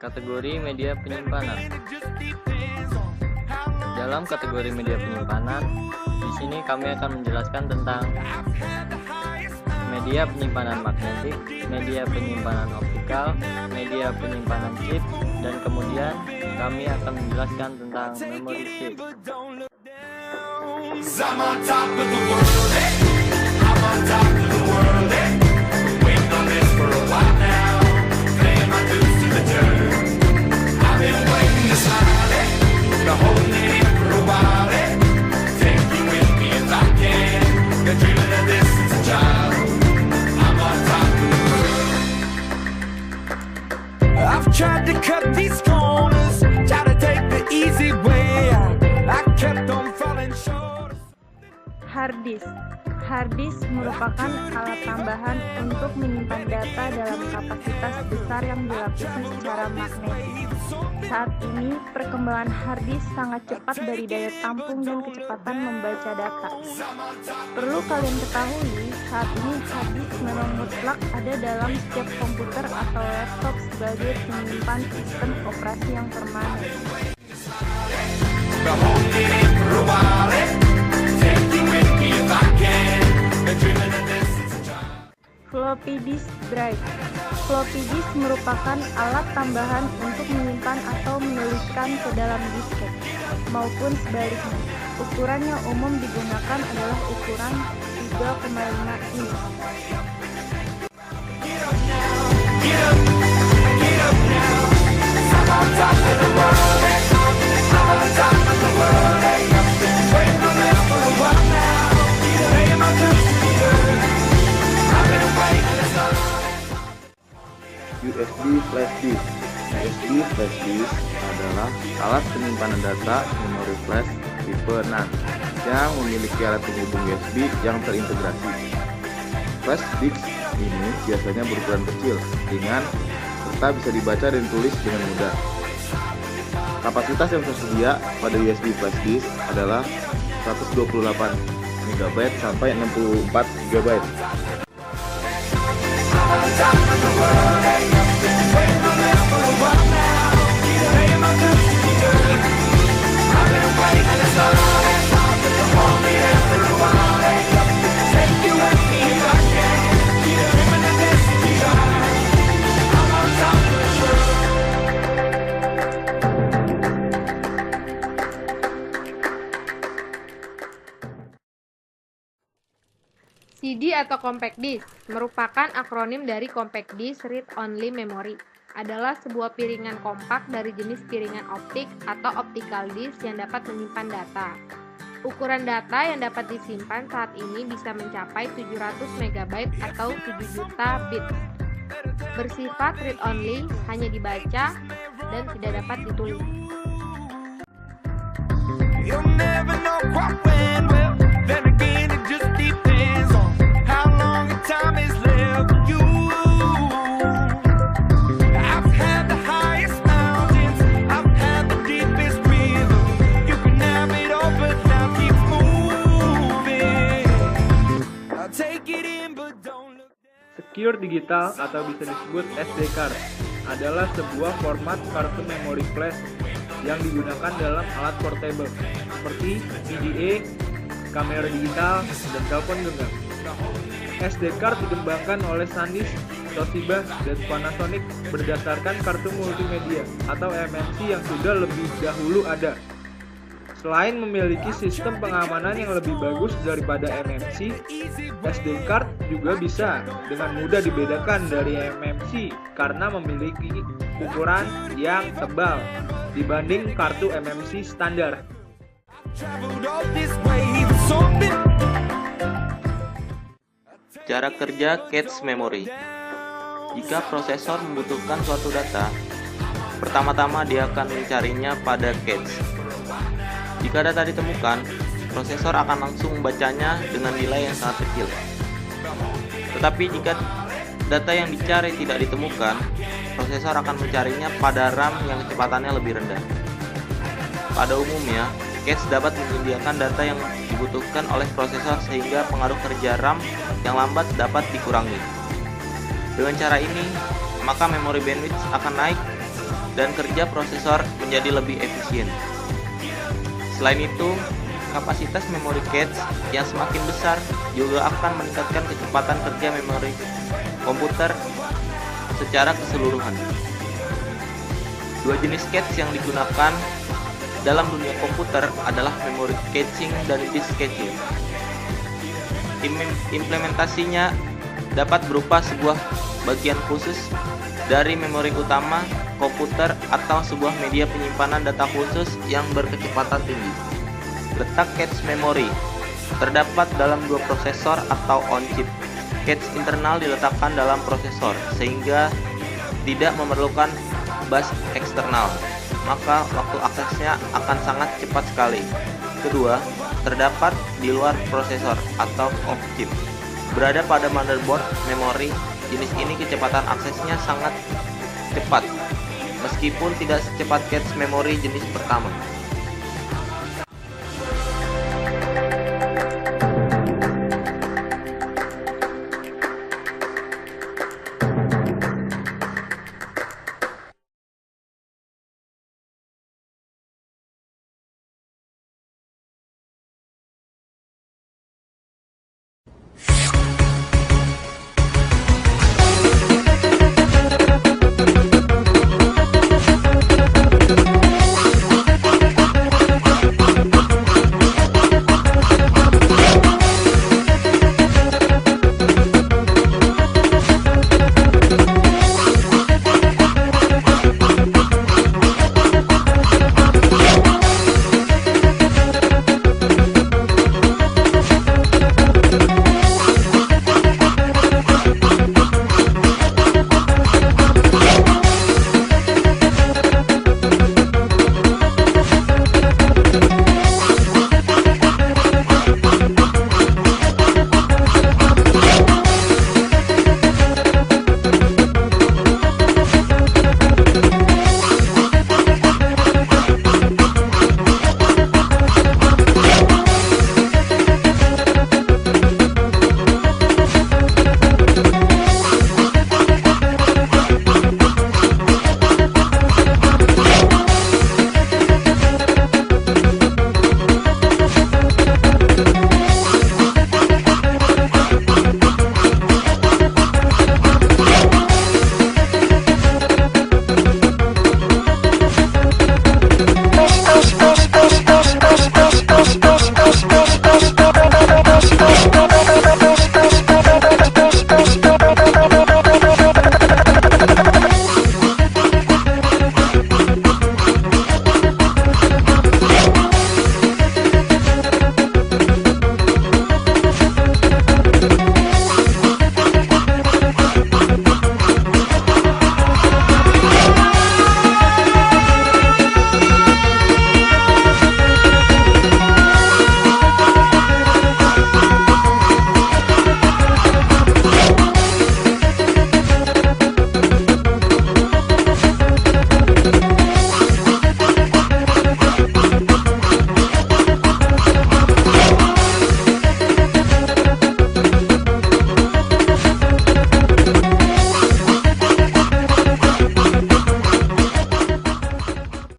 Kategori media penyimpanan. Dalam kategori media penyimpanan, di sini kami akan menjelaskan tentang media penyimpanan magnetik, media penyimpanan optikal, media penyimpanan chip, dan kemudian kami akan menjelaskan tentang memory chip. I've tried to cut these corners, try to take the easy way out. I kept on falling short. Hard disk. Hard disk merupakan alat tambahan untuk menyimpan data dalam kapasitas besar yang dilapisi secara magnetis. Saat ini, perkembangan hard disk sangat cepat dari daya tampung dan kecepatan membaca data. Perlu kalian ketahui, saat ini hard disk memang mutlak ada dalam setiap komputer atau laptop sebagai penyimpan sistem operasi yang permanen. Floppy disk drive. Floppy disk merupakan alat tambahan untuk menyimpan atau menuliskan ke dalam disket, maupun sebaliknya. Ukuran yang umum digunakan adalah ukuran 3,5 inch. USB flash disk. USB flash disk adalah alat penyimpanan data memori flash tipe NAND yang memiliki alat penghubung USB yang terintegrasi. Flash disk ini biasanya berukuran kecil, ringan, serta bisa dibaca dan ditulis dengan mudah. Kapasitas yang tersedia pada USB flash disk adalah 128 MB sampai 64 GB. CD atau compact disk merupakan akronim dari Compact Disk Read Only Memory. Adalah sebuah piringan kompak dari jenis piringan optik atau optical disk yang dapat menyimpan data. Ukuran data yang dapat disimpan saat ini bisa mencapai 700 MB atau 7 juta bit. Bersifat read only, hanya dibaca dan tidak dapat ditulis. You'll never know quite when, well, then again it just depends on how long the time is left with you. I've had the highest mountains, I've had the deepest river. You can have it all, but now keep moving. I'll take it in, but don't look down. Secure Digital atau bisa disebut SD card adalah sebuah format kartu memori flash yang digunakan dalam alat portable seperti PDA, kamera digital, dan telepon genggam. SD card dikembangkan oleh SanDisk, Toshiba, dan Panasonic berdasarkan kartu multimedia atau MMC yang sudah lebih dahulu ada. Selain memiliki sistem pengamanan yang lebih bagus daripada MMC, SD card juga bisa dengan mudah dibedakan dari MMC karena memiliki ukuran yang tebal dibanding kartu MMC standar. Cara kerja cache memory. Jika prosesor membutuhkan suatu data, pertama-tama dia akan mencarinya pada cache. Jika data ditemukan, prosesor akan langsung membacanya dengan nilai yang sangat kecil. Tetapi jika data yang dicari tidak ditemukan, prosesor akan mencarinya pada RAM yang kecepatannya lebih rendah. Pada umumnya, cache dapat menyediakan data yang dibutuhkan oleh prosesor sehingga pengaruh kerja RAM yang lambat dapat dikurangi. Dengan cara ini, maka memori bandwidth akan naik dan kerja prosesor menjadi lebih efisien. Selain itu, kapasitas memori cache yang semakin besar juga akan meningkatkan kecepatan kerja memori komputer secara keseluruhan. Dua jenis cache yang digunakan dalam dunia komputer adalah memory caching dan disk caching. Implementasinya dapat berupa sebuah bagian khusus dari memori utama komputer atau sebuah media penyimpanan data khusus yang berkecepatan tinggi. Letak cache memori terdapat dalam dua prosesor atau on-chip. Cache internal diletakkan dalam prosesor sehingga tidak memerlukan bus eksternal, maka waktu aksesnya akan sangat cepat sekali. Kedua, terdapat di luar prosesor atau off-chip. Berada pada motherboard memori, jenis ini kecepatan aksesnya sangat cepat, meskipun tidak secepat cache memori jenis pertama.